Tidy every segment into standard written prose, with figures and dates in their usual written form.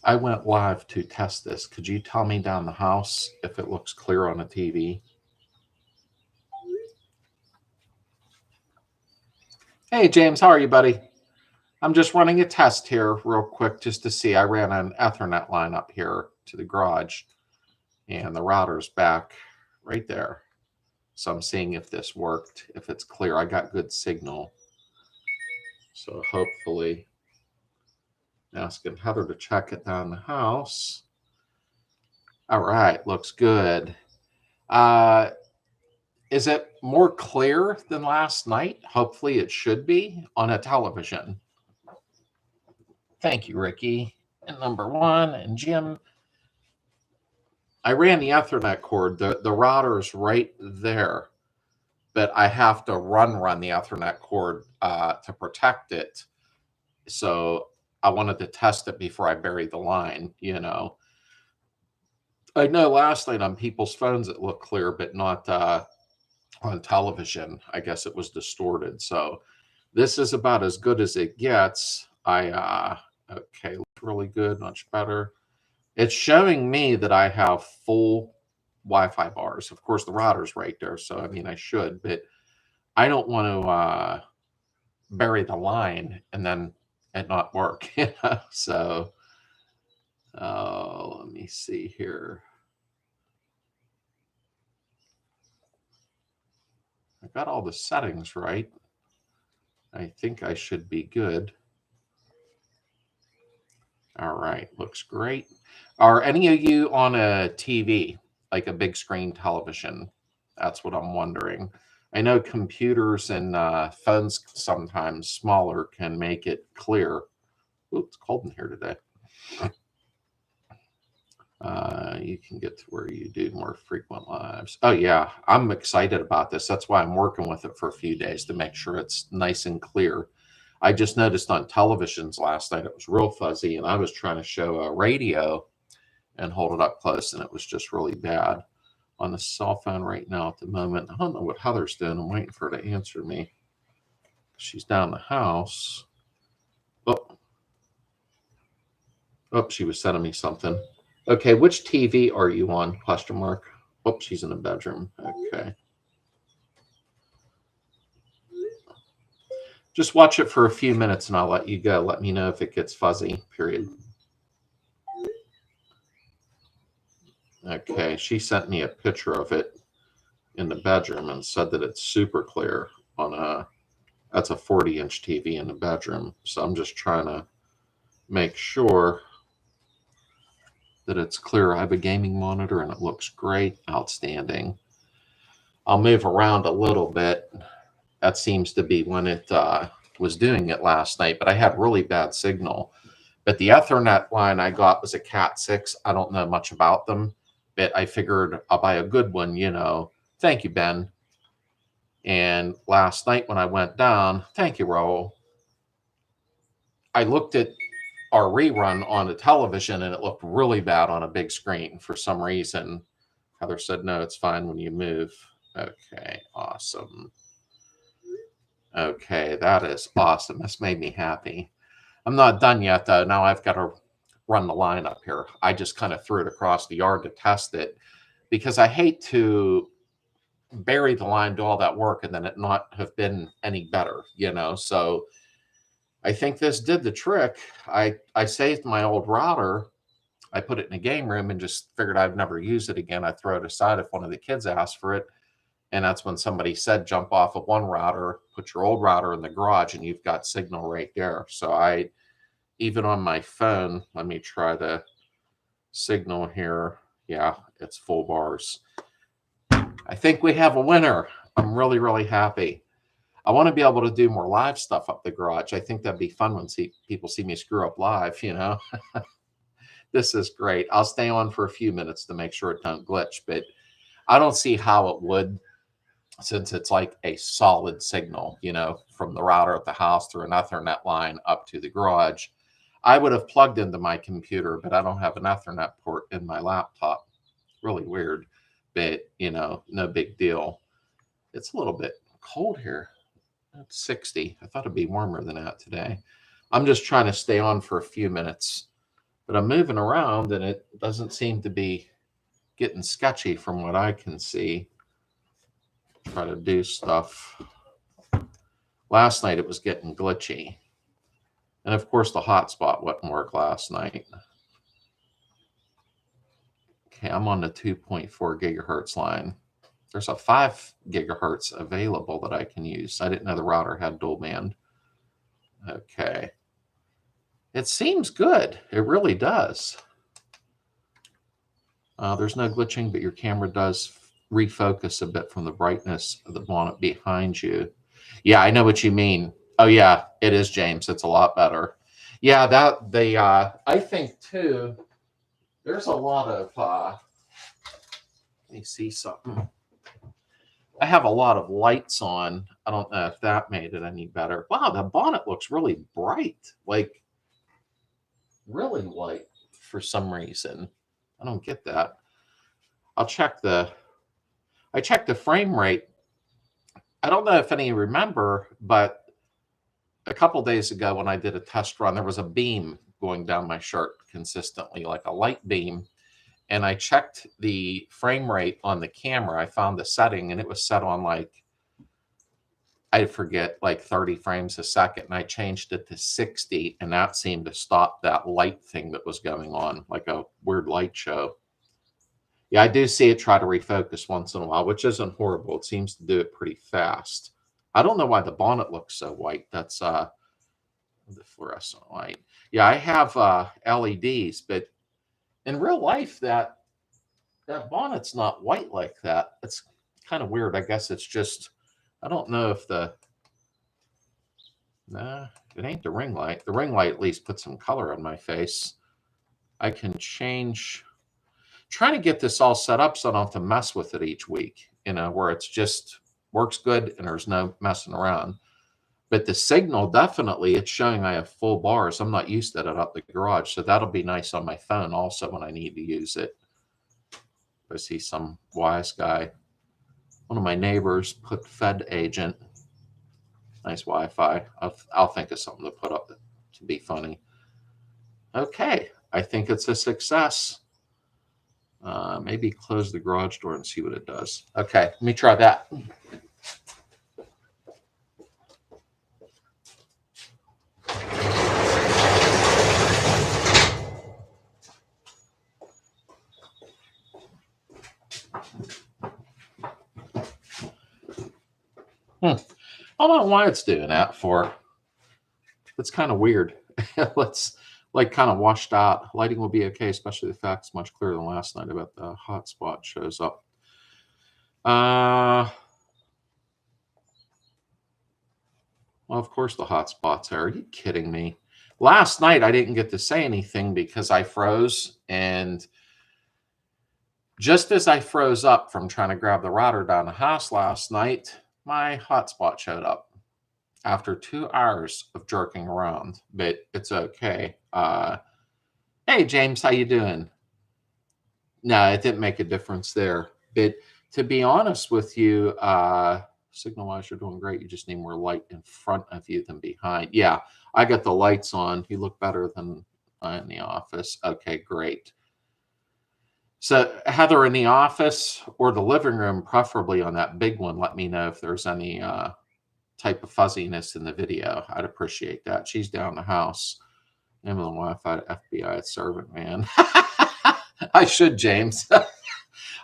I went live to test this. Could you tell me down the house if it looks clear on the TV? Hey, James, how are you, buddy? I'm just running a test here real quick just to see. I ran an Ethernet line up here to the garage, and the router's back right there. So I'm seeing if this worked, if it's clear. I got good signal. So hopefully, asking Heather to check it down the house. All right, looks good. Is it more clear than last night? Hopefully it should be on a television. Thank you, Ricky. And number one, and Jim. I ran the Ethernet cord. The router's right there, but I have to run the Ethernet cord to protect it. So I wanted to test it before I buried the line, you know. I know last night on people's phones it looked clear, but not on television. I guess it was distorted. So this is about as good as it gets. Okay, looks really good, much better. It's showing me that I have full Wi-Fi bars. Of course, the router's right there, so I mean I should, but I don't want to bury the line and then it not work, you know. So let me see here. I got all the settings right. I think I should be good. All right, looks great. Are any of you on a TV, like a big screen television? That's what I'm wondering. I know computers and phones sometimes smaller can make it clear. Ooh, it's cold in here today. You can get to where you do more frequent lives. Oh yeah, I'm excited about this. That's why I'm working with it for a few days to make sure it's nice and clear. I just noticed on televisions last night it was real fuzzy, and I was trying to show a radio and hold it up close, and it was just really bad. On the cell phone right now at the moment, I don't know what Heather's doing. I'm waiting for her to answer me. She's down the house. Oh, she was sending me something. Okay, which TV are you on? Question mark. Oh, she's in the bedroom. Okay. Just watch it for a few minutes and I'll let you go. Let me know if it gets fuzzy, period. Okay, she sent me a picture of it in the bedroom and said that it's super clear on that's a 40-inch TV in the bedroom. So I'm just trying to make sure that it's clear. I have a gaming monitor and it looks great. Outstanding. I'll move around a little bit. That seems to be when it was doing it last night, but I had really bad signal. But the Ethernet line I got was a Cat 6. I don't know much about them, but I figured I'll buy a good one, you know. Thank you, Ben. And last night when I went down, thank you, Raul, I looked at our rerun on the television and it looked really bad on a big screen for some reason. Heather said, no, it's fine when you move. Okay, awesome. Okay, that is awesome. This made me happy. I'm not done yet, though. Now I've got to run the line up here. I just kind of threw it across the yard to test it because I hate to bury the line, do all that work, and then it not have been any better, you know? So I think this did the trick. I saved my old router. I put it in a game room and just figured I'd never use it again. I'd throw it aside if one of the kids asked for it. And that's when somebody said, jump off of one router, put your old router in the garage, and you've got signal right there. So even on my phone, let me try the signal here. Yeah, it's full bars. I think we have a winner. I'm really, really happy. I want to be able to do more live stuff up the garage. I think that'd be fun when people see me screw up live, you know. This is great. I'll stay on for a few minutes to make sure it don't glitch, but I don't see how it would, since it's like a solid signal, you know, from the router at the house through an Ethernet line up to the garage. I would have plugged into my computer, but I don't have an Ethernet port in my laptop. Really weird, but, you know, no big deal. It's a little bit cold here. It's 60. I thought it'd be warmer than that today. I'm just trying to stay on for a few minutes But I'm moving around and it doesn't seem to be getting sketchy from what I can see. Try to do stuff. Last night it was getting glitchy. And of course the hotspot wouldn't work last night. Okay, I'm on the 2.4 gigahertz line. There's a 5 gigahertz available that I can use. I didn't know the router had dual band. Okay. It seems good. It really does. There's no glitching, but your camera does refocus a bit from the brightness of the bonnet behind you. Yeah, I know what you mean. Oh yeah, it is, James. It's a lot better. Yeah, that they I think too, there's a lot of let me see something. I have a lot of lights on. I don't know if that made it any better. Wow, the bonnet looks really bright. Like really light for some reason. I don't get that. I checked the frame rate. I don't know if any of you remember, but a couple days ago when I did a test run, there was a beam going down my shirt consistently, like a light beam. And I checked the frame rate on the camera. I found the setting and it was set on like, I forget, like 30 frames a second. And I changed it to 60 and that seemed to stop that light thing that was going on, like a weird light show. Yeah, I do see it try to refocus once in a while, which isn't horrible. It seems to do it pretty fast. I don't know why the bonnet looks so white. That's the fluorescent light. Yeah, I have LEDs, but in real life, that bonnet's not white like that. It's kind of weird. I guess it's just, I don't know if nah, it ain't the ring light. The ring light at least puts some color on my face. I can change, trying to get this all set up so I don't have to mess with it each week, you know, where it's just works good and there's no messing around. But the signal, definitely, it's showing I have full bars. I'm not used to that up the garage. So that'll be nice on my phone also when I need to use it. I see some wise guy. One of my neighbors put Fed agent. Nice Wi-Fi. I'll think of something to put up to be funny. Okay, I think it's a success. Maybe close the garage door and see what it does. Okay, let me try that. I don't know why it's doing that for. It's kind of weird. Let's like kind of washed out. Lighting will be okay, especially the fact it's much clearer than last night about the hotspot shows up. Well, of course the hotspot's there. Are you kidding me? Last night I didn't get to say anything because I froze, and just as I froze up from trying to grab the router down the house last night, my hotspot showed up after 2 hours of jerking around, but it's okay. Hey, James, how you doing? No, it didn't make a difference there. But to be honest with you, signal-wise, you're doing great. You just need more light in front of you than behind. Yeah, I got the lights on. You look better than in the office. Okay, great. So Heather, in the office or the living room, preferably on that big one, let me know if there's any type of fuzziness in the video. I'd appreciate that. She's down the house. Name of the Wi-Fi FBI servant, man. I should, James.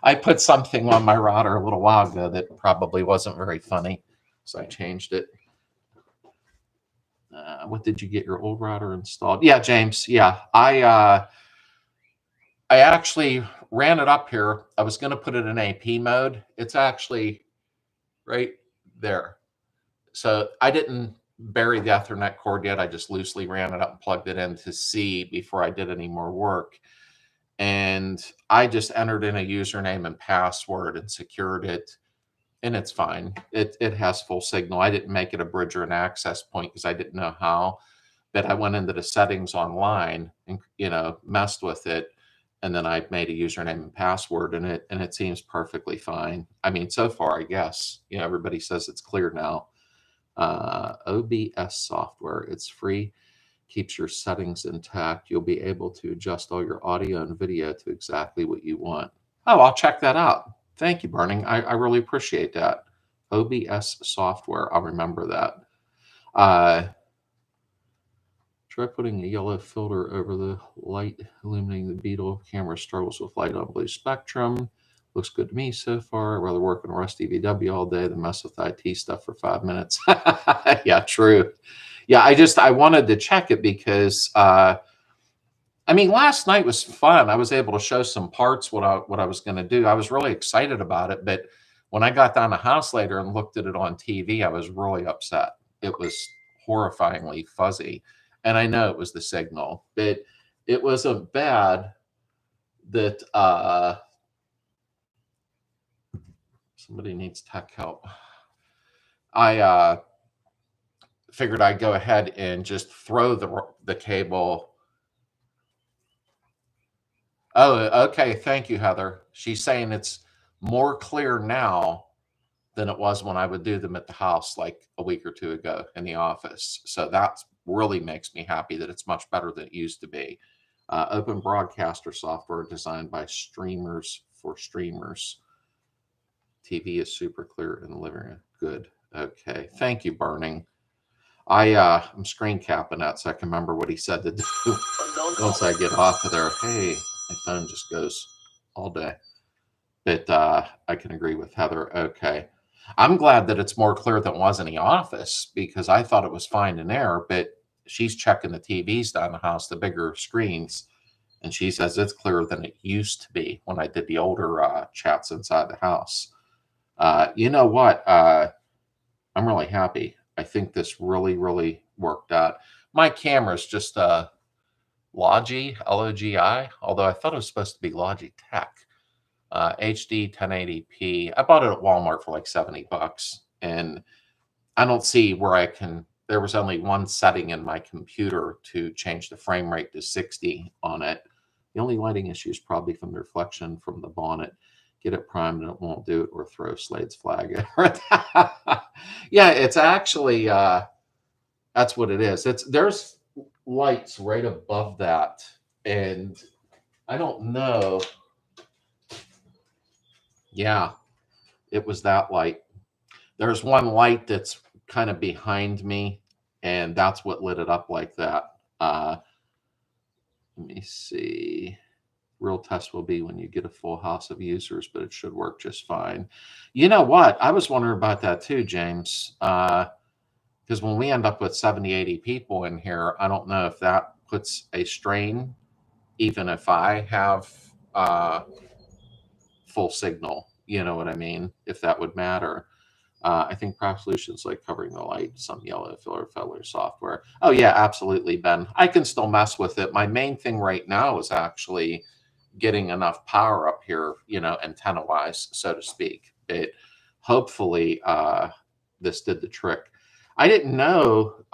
I put something on my router a little while ago that probably wasn't very funny, so I changed it. What did you get your old router installed? Yeah, James. Yeah, I actually ran it up here. I was going to put it in AP mode. It's actually right there. So I didn't bury the Ethernet cord yet. I just loosely ran it up and plugged it in to see before I did any more work. And I just entered in a username and password and secured it, and it's fine. It has full signal. I didn't make it a bridge or an access point because I didn't know how, but I went into the settings online and, you know, messed with it. And then I made a username and password in it, and it seems perfectly fine. I mean, so far, I guess, you know, everybody says it's clear now. OBS software, it's free. keeps your settings intact. You'll be able to adjust all your audio and video to exactly what you want. Oh, I'll check that out. Thank you, Burning. I really appreciate that. OBS software. I'll remember that. Try putting a yellow filter over the light illuminating the Beetle. Camera struggles with light on blue spectrum. Looks good to me so far. I'd rather work on Rusty VW all day than mess with IT stuff for 5 minutes. Yeah, true. Yeah, I wanted to check it because I mean, last night was fun. I was able to show some parts what I was going to do. I was really excited about it, but when I got down the house later and looked at it on TV, I was really upset. It was horrifyingly fuzzy, and I know it was the signal, but it wasn't bad that somebody needs tech help. I figured I'd go ahead and just throw the cable. Oh, okay. Thank you, Heather. She's saying it's more clear now than it was when I would do them at the house like a week or two ago in the office. So that really makes me happy that it's much better than it used to be. Open broadcaster software designed by streamers for streamers. TV is super clear in the living room. Good. Okay. Thank you, Burning. I'm screen capping that so I can remember what he said to do once I get off of there. Hey, my phone just goes all day. But I can agree with Heather. Okay. I'm glad that it's more clear than it was in the office because I thought it was fine in there, but she's checking the TVs down the house, the bigger screens, and she says it's clearer than it used to be when I did the older chats inside the house. You know what? I'm really happy. I think this really, really worked out. My camera's just Logi, L-O-G-I, although I thought it was supposed to be Logitech. HD 1080p. I bought it at Walmart for like $70, and I don't see where I can. There was only one setting in my computer to change the frame rate to 60 on it. The only lighting issue is probably from the reflection from the bonnet. Get it primed and it won't do it, or throw Slades flag at it. Yeah, it's actually that's what it is. There's lights right above that, and I don't know. Yeah, it was that light. There's one light that's kind of behind me, and that's what lit it up like that. Let me see. Real test will be when you get a full house of users, but it should work just fine. You know what? I was wondering about that too, James. Because when we end up with 70, 80 people in here, I don't know if that puts a strain, even if I have full signal. You know what I mean? If that would matter. I think perhaps solutions like covering the light, some yellow filler software. Oh yeah, absolutely, Ben. I can still mess with it. My main thing right now is actually getting enough power up here, you know, antenna wise, so to speak. But hopefully this did the trick. I didn't know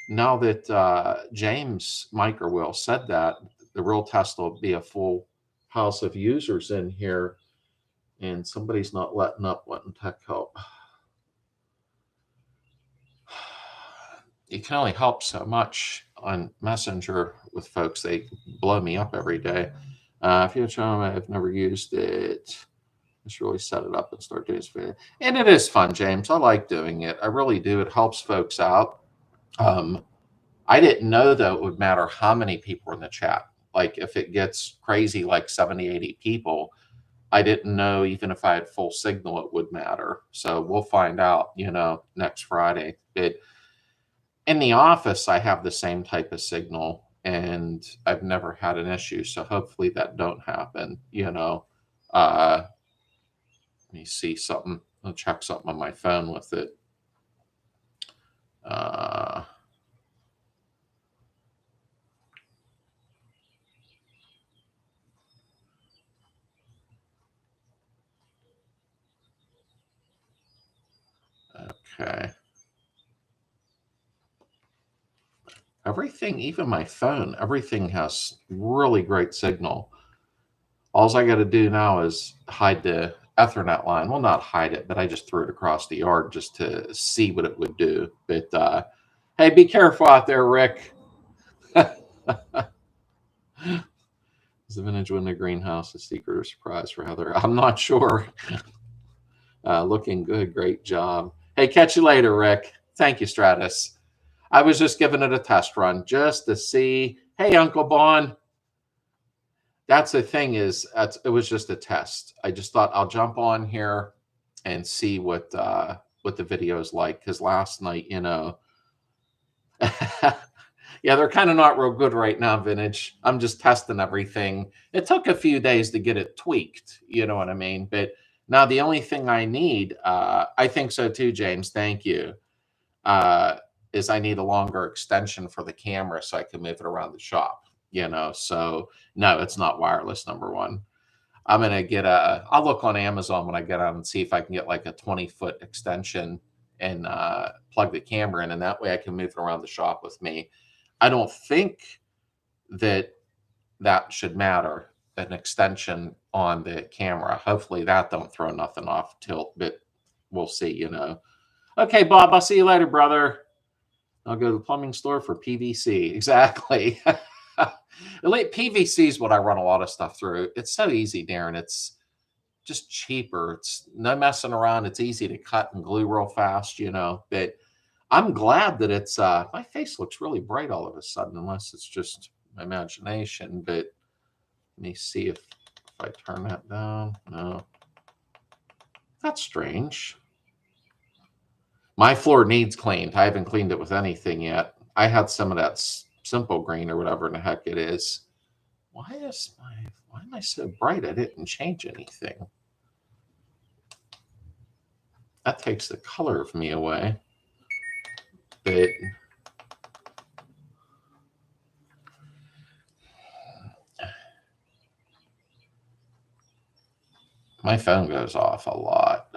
now that James Microwill said that the real test will be a full house of users in here, and somebody's not letting up wanting tech help. You can only help so much on Messenger with folks. They blow me up every day. If you have I've never used it. Just really set it up and start doing this. And it is fun, James. I like doing it. I really do. It helps folks out. I didn't know, though, it would matter how many people are in the chat. Like if it gets crazy, like 70, 80 people, I didn't know even if I had full signal, it would matter. So we'll find out, you know, next Friday. In the office, I have the same type of signal, and I've never had an issue. So hopefully that don't happen, you know. Let me see something. I'll check something on my phone with it. Okay. Everything, even my phone, everything has really great signal. All I got to do now is hide the Ethernet line. Well, not hide it, but I just threw it across the yard just to see what it would do. But hey, Hey, be careful out there, Rick. Is the vintage window greenhouse a secret or surprise for Heather? I'm not sure. Looking good. Great job. Hey, catch you later, Rick. Thank you, Stratus. I was just giving it a test run just to see. Hey, Uncle Bon. That's the thing is, it was just a test. I just thought I'll jump on here and see what the video is like. Because last night, you know, yeah, they're kind of not real good right now, Vintage. I'm just testing everything. It took a few days to get it tweaked. You know what I mean? But now the only thing I need, I think so too, James. Thank you. Is I need a longer extension for the camera so I can move it around the shop. You know, so no, it's not wireless. Number one, I'm gonna get I'll look on Amazon when I get out and see if I can get like a 20-foot extension and plug the camera in, and that way I can move it around the shop with me. I don't think that should matter, an extension on the camera. Hopefully that don't throw nothing off tilt, but we'll see. You know. Okay, Bob. I'll see you later, brother. I'll go to the plumbing store for PVC. Exactly. PVC is what I run a lot of stuff through. It's so easy, Darren. It's just cheaper. It's no messing around. It's easy to cut and glue real fast, you know. But I'm glad that it's my face looks really bright all of a sudden, unless it's just my imagination. But let me see if I turn that down. No. That's strange. My floor needs cleaned. I haven't cleaned it with anything yet. I had some of that simple green or whatever in the heck it is. Why am I so bright? I didn't change anything. That takes the color of me away. But my phone goes off a lot.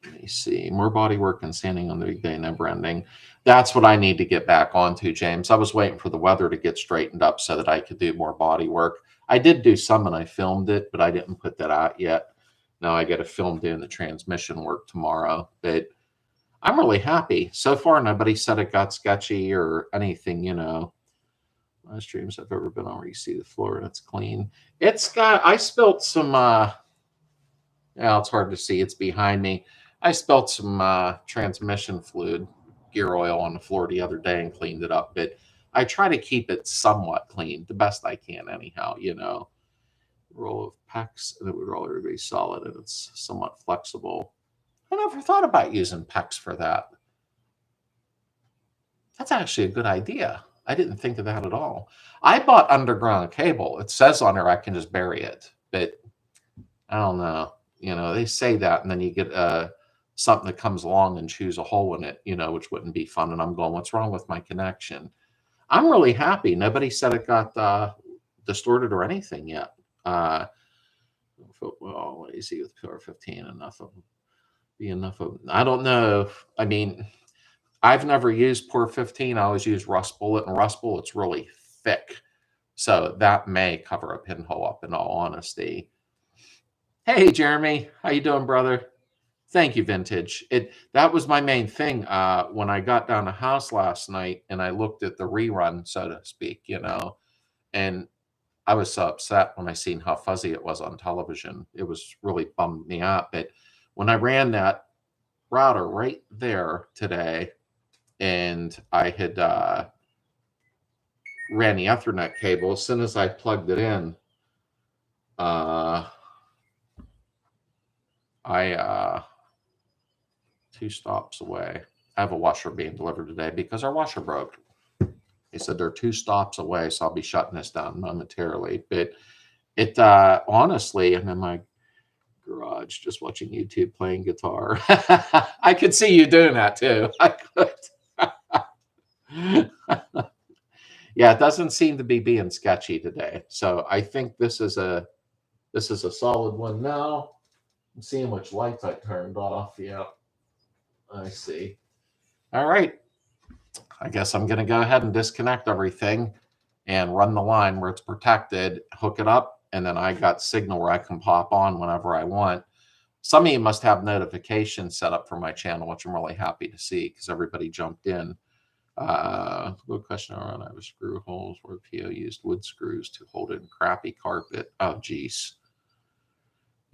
Let me see. More body work and standing on the big day, never ending. That's what I need to get back onto, James. I was waiting for the weather to get straightened up so that I could do more body work. I did do some and I filmed it, but I didn't put that out yet. Now I got to film doing the transmission work tomorrow. But I'm really happy. So far, nobody said it got sketchy or anything, you know. Most streams I've ever been on where you see the floor and it's clean. It's got, I spilt some, yeah, it's hard to see. It's behind me. I spilt some transmission fluid, gear oil on the floor the other day and cleaned it up. But I try to keep it somewhat clean, the best I can anyhow, you know. Roll of PEX, and it would roll everybody solid, and it's somewhat flexible. I never thought about using PEX for that. That's actually a good idea. I didn't think of that at all. I bought underground cable. It says on there I can just bury it, but I don't know. You know, they say that, and then you get something that comes along and chews a hole in it, you know, which wouldn't be fun. And I'm going, what's wrong with my connection? I'm really happy. Nobody said it got distorted or anything yet. Well, easy with PR15, enough of. I don't know. I mean, I've never used PR15. I always use Rust Bullet, and Rust Bullet's really thick, so that may cover a pinhole up. In all honesty. Hey, Jeremy, how you doing, brother? Thank you, Vintage. That was my main thing when I got down the house last night and I looked at the rerun, so to speak, you know, and I was so upset when I seen how fuzzy it was on television. It was really bummed me out. But when I ran that router right there today, and I had ran the Ethernet cable, as soon as I plugged it in, I 2 stops away. I have a washer being delivered today because our washer broke. They said they're 2 stops away, so I'll be shutting this down momentarily. But it honestly, I'm in my garage just watching YouTube playing guitar. I could see you doing that too. I could. Yeah, it doesn't seem to be being sketchy today. So I think this is a solid one now. I'm seeing which lights I turned off. Yeah, I see. All right. I guess I'm going to go ahead and disconnect everything and run the line where it's protected, hook it up, and then I got signal where I can pop on whenever I want. Some of you must have notifications set up for my channel, which I'm really happy to see because everybody jumped in. Good question around. I have screw holes where PO used wood screws to hold in crappy carpet. Oh, geez.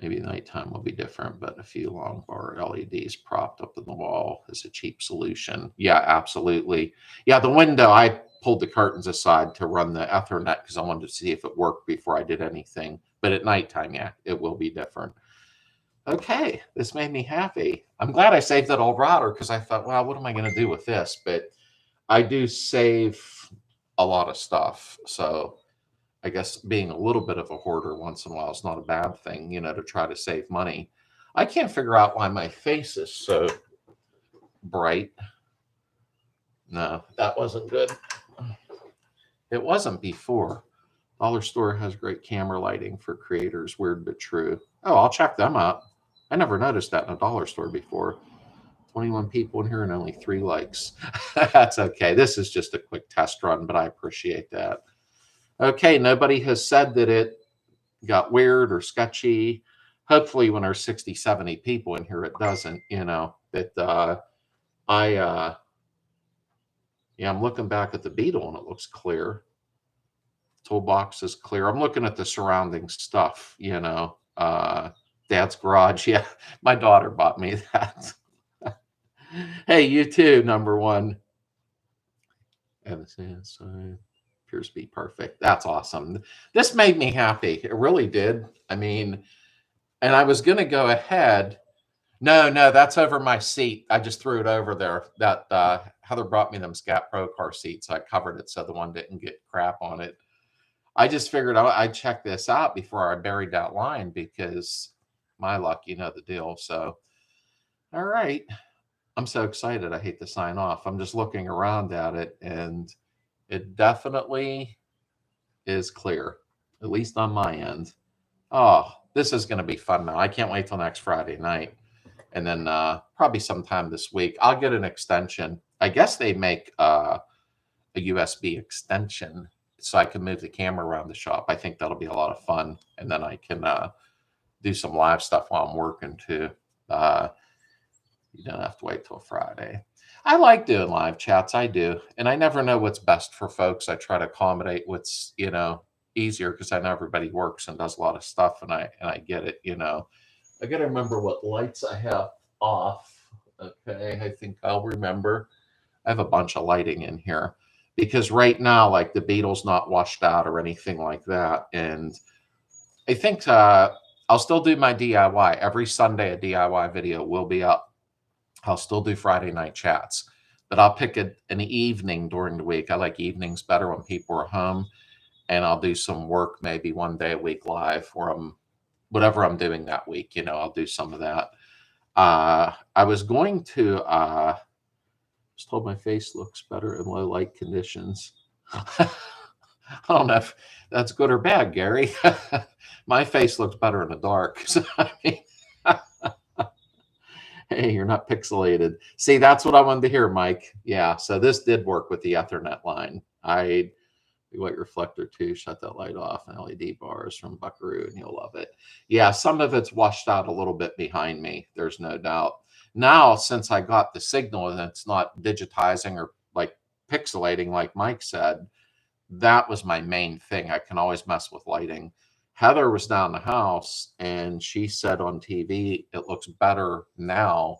Maybe nighttime will be different, but a few long bar LEDs propped up in the wall is a cheap solution. Yeah, absolutely. Yeah, the window, I pulled the curtains aside to run the Ethernet because I wanted to see if it worked before I did anything. But at nighttime, yeah, it will be different. Okay, this made me happy. I'm glad I saved that old router because I thought, well, what am I going to do with this? But I do save a lot of stuff. So I guess being a little bit of a hoarder once in a while is not a bad thing, you know, to try to save money. I can't figure out why my face is so bright. No, that wasn't good. It wasn't before. Dollar store has great camera lighting for creators. Weird but true. Oh, I'll check them out. I never noticed that in a dollar store before. 21 people in here and only 3 likes. That's okay. This is just a quick test run, but I appreciate that. Okay, nobody has said that it got weird or sketchy. Hopefully when there's 60, 70 people in here, it doesn't, you know. But yeah, I'm looking back at the Beetle and it looks clear. Toolbox is clear. I'm looking at the surrounding stuff, you know. Dad's garage. Yeah, my daughter bought me that. Hey, you too, number one. And the appears to be perfect. That's awesome. This made me happy. It really did. I mean, and I was going to go ahead. No, that's over my seat. I just threw it over there. That Heather brought me them Scat Pro car seats. I covered it so the one didn't get crap on it. I just figured I'd check this out before I buried that line because my luck, you know the deal. So, all right. I'm so excited. I hate to sign off. I'm just looking around at it and it definitely is clear, at least on my end. Oh, this is going to be fun now. I can't wait till next Friday night. And then probably sometime this week, I'll get an extension. I guess they make a USB extension so I can move the camera around the shop. I think that'll be a lot of fun. And then I can do some live stuff while I'm working too. You don't have to wait till Friday. I like doing live chats. I do. And I never know what's best for folks. I try to accommodate what's, you know, easier because I know everybody works and does a lot of stuff and I get it, you know. I got to remember what lights I have off. Okay. I think I'll remember. I have a bunch of lighting in here because right now, like the Beetle's not washed out or anything like that. And I think I'll still do my DIY. Every Sunday, a DIY video will be up. I'll still do Friday night chats, but I'll pick an evening during the week. I like evenings better when people are home, and I'll do some work maybe one day a week live where whatever I'm doing that week, you know, I'll do some of that. I was going to, just told my face looks better in low light conditions. I don't know if that's good or bad, Gary. My face looks better in the dark. So, I mean, hey, you're not pixelated. See, that's what I wanted to hear, Mike. Yeah, so this did work with the Ethernet line. White reflector too, shut that light off, and LED bars from Buckaroo, and you'll love it. Yeah, some of it's washed out a little bit behind me. There's no doubt. Now, since I got the signal and it's not digitizing or like pixelating like Mike said, that was my main thing. I can always mess with lighting. Heather was down the house and she said on TV, it looks better now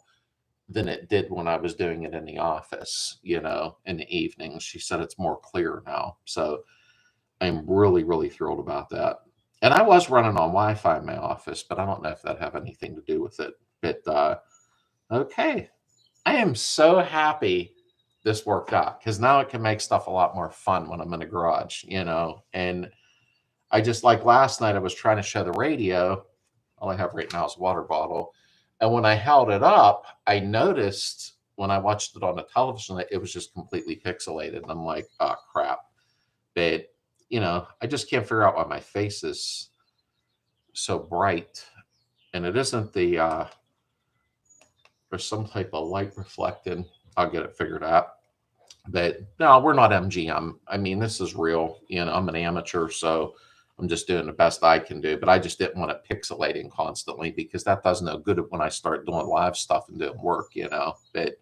than it did when I was doing it in the office, you know, in the evenings. She said it's more clear now. So I'm really, really thrilled about that. And I was running on Wi-Fi in my office, but I don't know if that have anything to do with it. But okay. I am so happy this worked out because now it can make stuff a lot more fun when I'm in the garage, you know, and I just like last night, I was trying to show the radio. All I have right now is a water bottle. And when I held it up, I noticed when I watched it on the television, that it was just completely pixelated. And I'm like, oh, crap. But, you know, I just can't figure out why my face is so bright. And it isn't the, there's some type of light reflecting. I'll get it figured out. But no, we're not MGM. I mean, this is real. You know, I'm an amateur, so I'm just doing the best I can do, but I just didn't want it pixelating constantly because that does no good when I start doing live stuff and doing work, you know. But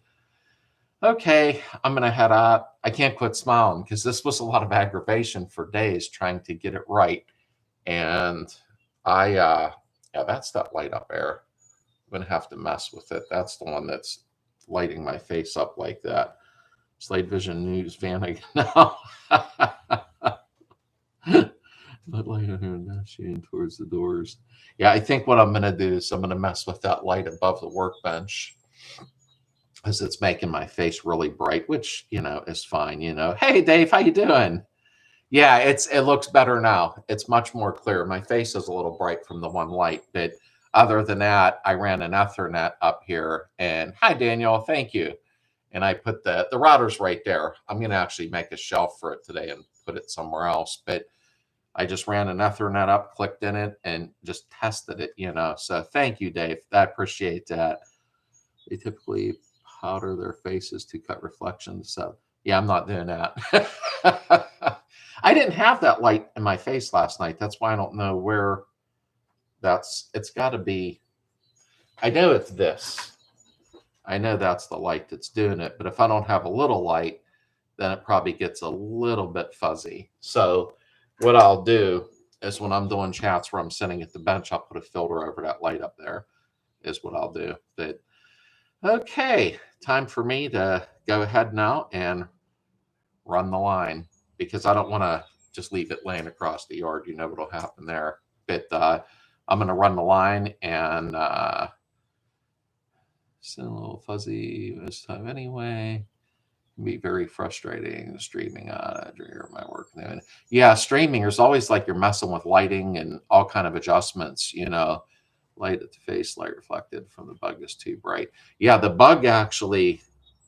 okay, I'm going to head out. I can't quit smiling because this was a lot of aggravation for days trying to get it right. And yeah, that's that light up there. I'm going to have to mess with it. That's the one that's lighting my face up like that. Slade Vision News van again now. Not light on here now, shooting towards the doors. Yeah, I think what I'm going to do is I'm going to mess with that light above the workbench because it's making my face really bright, which, you know, is fine. You know, hey, Dave, how you doing? Yeah, it looks better now. It's much more clear. My face is a little bright from the one light, but other than that, I ran an Ethernet up here. And hi, Daniel, thank you. And I put the router's right there. I'm going to actually make a shelf for it today and put it somewhere else. But I just ran an Ethernet up, clicked in it, and just tested it, you know. So thank you, Dave. I appreciate that. They typically powder their faces to cut reflections. So yeah, I'm not doing that. I didn't have that light in my face last night. That's why I don't know where it's got to be. I know it's this. I know that's the light that's doing it. But if I don't have a little light, then it probably gets a little bit fuzzy. So what I'll do is when I'm doing chats where I'm sitting at the bench, I'll put a filter over that light up there is what I'll do. But okay, time for me to go ahead now and run the line because I don't want to just leave it laying across the yard. You know what'll happen there. But I'm going to run the line and it's a little fuzzy this time anyway. Be very frustrating streaming during my work. Yeah, streaming is always like you're messing with lighting and all kind of adjustments, you know. Light at the face, light reflected from the bug is too bright. Yeah, the bug actually,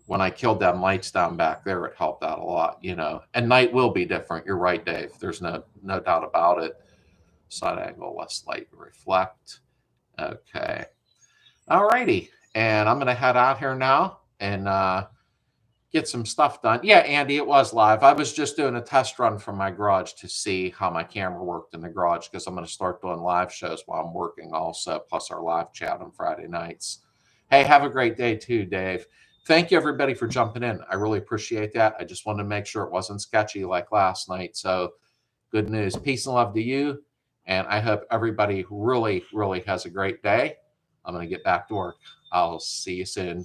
when I killed them lights down back there, it helped out a lot, you know. And night will be different. You're right, Dave. There's no doubt about it. Side angle, less light reflect. Okay. All righty. And I'm going to head out here now and get some stuff done. Yeah, Andy, it was live. I was just doing a test run from my garage to see how my camera worked in the garage because I'm going to start doing live shows while I'm working also, plus our live chat on Friday nights. Hey, have a great day too, Dave. Thank you, everybody, for jumping in. I really appreciate that. I just wanted to make sure it wasn't sketchy like last night. So good news. Peace and love to you. And I hope everybody really, really has a great day. I'm going to get back to work. I'll see you soon.